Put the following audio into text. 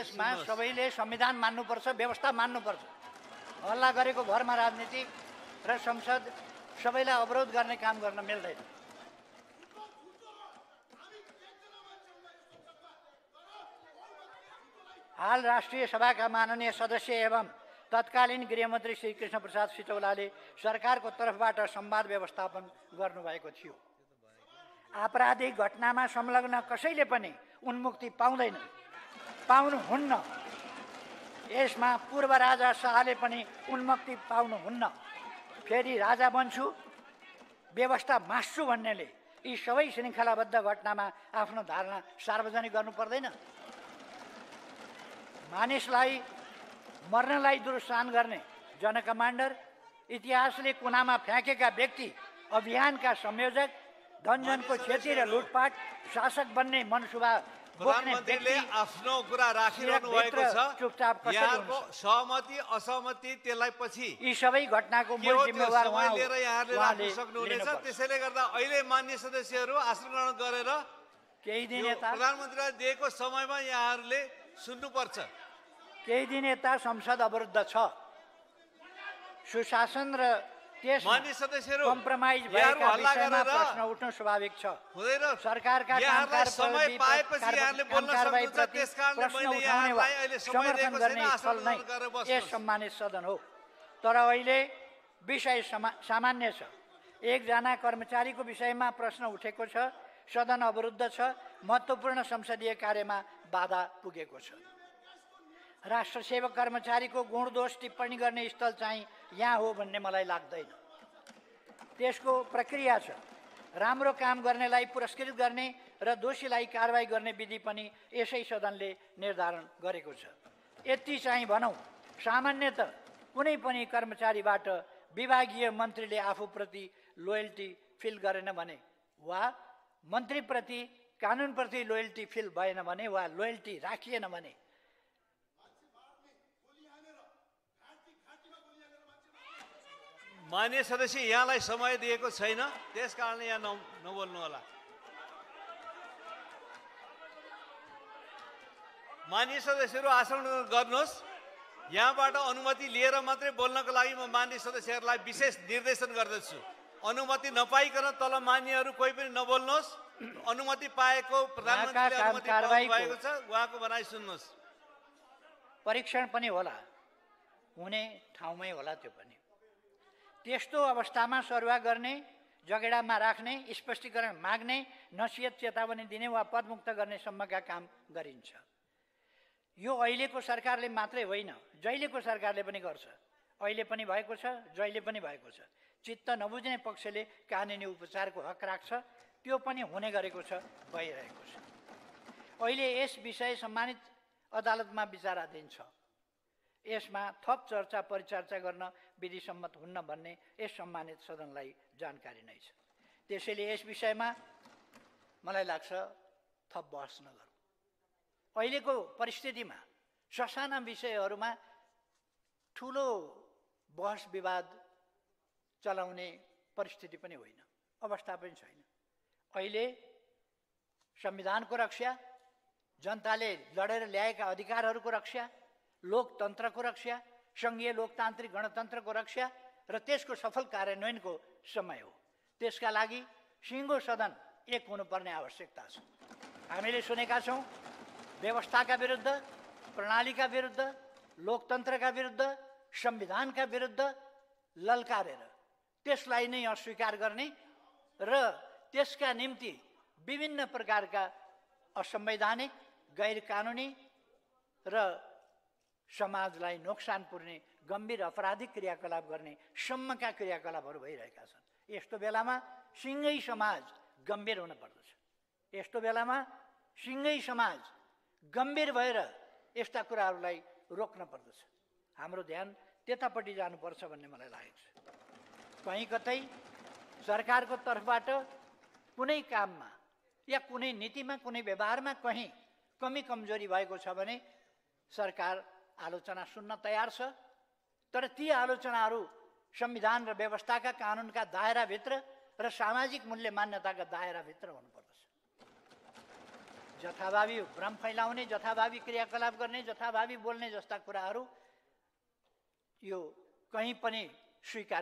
देशमा सबैले संविधान मान्नुपर्छ, व्यवस्था मान्नुपर्छ। हल्ला गरेको भरमा राजनीति र संसद सबैलाई अवरोध गर्ने काम गर्न मिल्दैन। हाल राष्ट्रिय सभाका माननीय सदस्य एवं तत्कालीन गृहमन्त्री श्री कृष्ण प्रसाद सिटौलाले सरकारको तर्फबाट संवाद व्यवस्थापन गर्नुभएको थियो। आपराधिक घटनामा संलग्न कसैले पनि उन्मुक्ति पाउनुहुन्न। यसमा पूर्व राजा शाहले पनि उन्मुक्ति पाउनुहुन्न। फेरि राजा बन्छु, व्यवस्था मास्छु भन्नेले यी सबै श्रृङ्खलाबद्ध घटनामा आफ्नो धारणा सार्वजनिक गर्नु पर्दैन। मानिसलाई मर्नलाई दुरुत्साहन गर्ने जनकमान्डर, इतिहासले कुनामा फ्याँकेका व्यक्ति, अभियानका संयोजक, धनजनको क्षति र लुटपाट, शासक बन्ने मनसुबा बोक्ने व्यक्ति आफ्नो कुरा राखिरहनु भएको छ। चुपचाप यहाँको सहमति असहमति त्यसलाई पछि यी सबै घटनाको मूल जिम्मेवार समय लिएर यहाँले राख्न सक्नुहुनेछ। त्यसैले गर्दा अहिले मान्य सदस्यहरू आसन ग्रहण गरेर केही दिन यता प्रधानमन्त्रीलाई दिएको समयमा यहाँहरूले सुन्नुपर्छ। केही दिन यता संसद अवरुद्ध छ। सुशासन र मान्य सदस्यहरू कम्प्रोमाइज भएका विषयमा प्रश्न उठ्नु स्वाभाविक छ। सरकारका समय पाएपछि यहाँले बोल्न सक्नुहुन्छ। त्यसकारणले मैले यहाँलाई अहिले समय दिएको छैन। आसन ग्रहण गरेर बस्नुहोस्। यस सम्मानित सदन हो। तर अहिले विषय सामान्य छ। एकजना कर्मचारीको विषयमा प्रश्न उठेको छ। सदन अवरुद्ध छ। महत्त्वपूर्ण संसदीय कार्यमा बाधा पुगेको छ। राष्ट्रसेवक कर्मचारीको गुण दोष टिप्पणी गर्ने स्थल चाहिँ यहाँ हो भन्ने मलाई लाग्दैन। त्यसको प्रक्रिया छ। राम्रो काम गर्नेलाई पुरस्कृत गर्ने र दोषीलाई कारबाही गर्ने विधि पनि यसै सदनले निर्धारण गरेको छ। यति चाहिँ भनौँ, सामान्यतः कुनै पनि कर्मचारीबाट विभागीय मन्त्रीले आफूप्रति लोयल्टी फिल गरेन भने वा मन्त्रीप्रति कानुनप्रति लोयल्टी फिल भएन भने वा लोयल्टी राखिएन भने मान्य सदस्य यहाँलाई समय दिएको छैन। त्यसकारणले यहाँ नबोल्नु होला। मान्य सदस्यहरू आसन गर्नुहोस्। यहाँबाट अनुमति लिएर मात्रै बोल्नको लागि म मान्य सदस्यहरूलाई विशेष निर्देशन गर्दछु। अनुमति नपाइकन तल मान्यहरू कोही पनि नबोल्नुहोस्। अनुमति पाएको प्रधानमन्त्रीले अनुमति पाउनुभएको छ, उहाँको भनाइ सुन्नुहोस्। परीक्षण पनि होला, हुने ठाउँमै होला। त्यो पनि त्यस्तो अवस्थामा सरुवा गर्ने, जगेडामा राख्ने, स्पष्टीकरण माग्ने, नसिहत चेतावनी दिने वा पदमुक्त गर्ने सम्मका काम गरिन्छ। यो अहिलेको सरकारले मात्रै होइन, जहिलेको सरकारले पनि गर्छ। अहिले पनि भएको छ, जहिले पनि भएको छ। चित्त नबुझ्ने पक्षले कानुनी उपचारको हक राख्छ। त्यो पनि हुने गरेको छ, भइरहेको छ। अहिले यस विषय सम्मानित अदालतमा विचाराधीन छ। यसमा थप चर्चा परिचर्चा गर्न विधिसम्मत हुन्न भन्ने यस सम्मानित सदनलाई जानकारी नै छ। त्यसैले यस विषयमा मलाई लाग्छ थप बहस नगरौँ। अहिलेको परिस्थितिमा ससाना विषयहरूमा ठुलो बहस विवाद चलाउने परिस्थिति पनि होइन, अवस्था पनि छैन। अहिले संविधानको रक्षा, जनताले लडेर ल्याएका अधिकारहरूको रक्षा, लोकतन्त्रको रक्षा, सङ्घीय लोकतान्त्रिक गणतन्त्रको रक्षा र त्यसको सफल कार्यान्वयनको समय हो। त्यसका लागि सिङ्गो सदन एक हुनुपर्ने आवश्यकता छ। हामीले सुनेका छौँ व्यवस्थाका विरुद्ध, प्रणालीका विरुद्ध, लोकतन्त्रका विरुद्ध, संविधानका विरुद्ध ललकारेर त्यसलाई नै अस्वीकार गर्ने र त्यसका निम्ति विभिन्न प्रकारका असंवैधानिक, गैर कानुनी र समाजलाई नोक्सान पुर्ने गम्भीर अपराधिक क्रियाकलाप गर्ने सम्मका क्रियाकलापहरू भइरहेका छन्। यस्तो बेलामा सिङ्गै समाज गम्भीर हुन पर्दछ। यस्तो बेलामा सिङ्गै समाज गम्भीर भएर यस्ता कुराहरूलाई रोक्न पर्दछ। हाम्रो ध्यान त्यतापट्टि जानुपर्छ भन्ने मलाई लागेको छ। कहीँ कतै सरकारको तर्फबाट कुनै काममा या कुनै नीतिमा, कुनै व्यवहारमा कहीँ कमी कमजोरी भएको छ भने सरकार आलोचना सुन्न तयार छ। तर ती आलोचनाहरू संविधान र व्यवस्थाका कानुनका दायराभित्र र सामाजिक मूल्य मान्यताका दायराभित्र हुनुपर्दछ। जथाभावी भ्रम फैलाउने, जथाभावी क्रियाकलाप गर्ने, जथाभावी बोल्ने जस्ता कुराहरू यो कहीँ पनि स्वीकार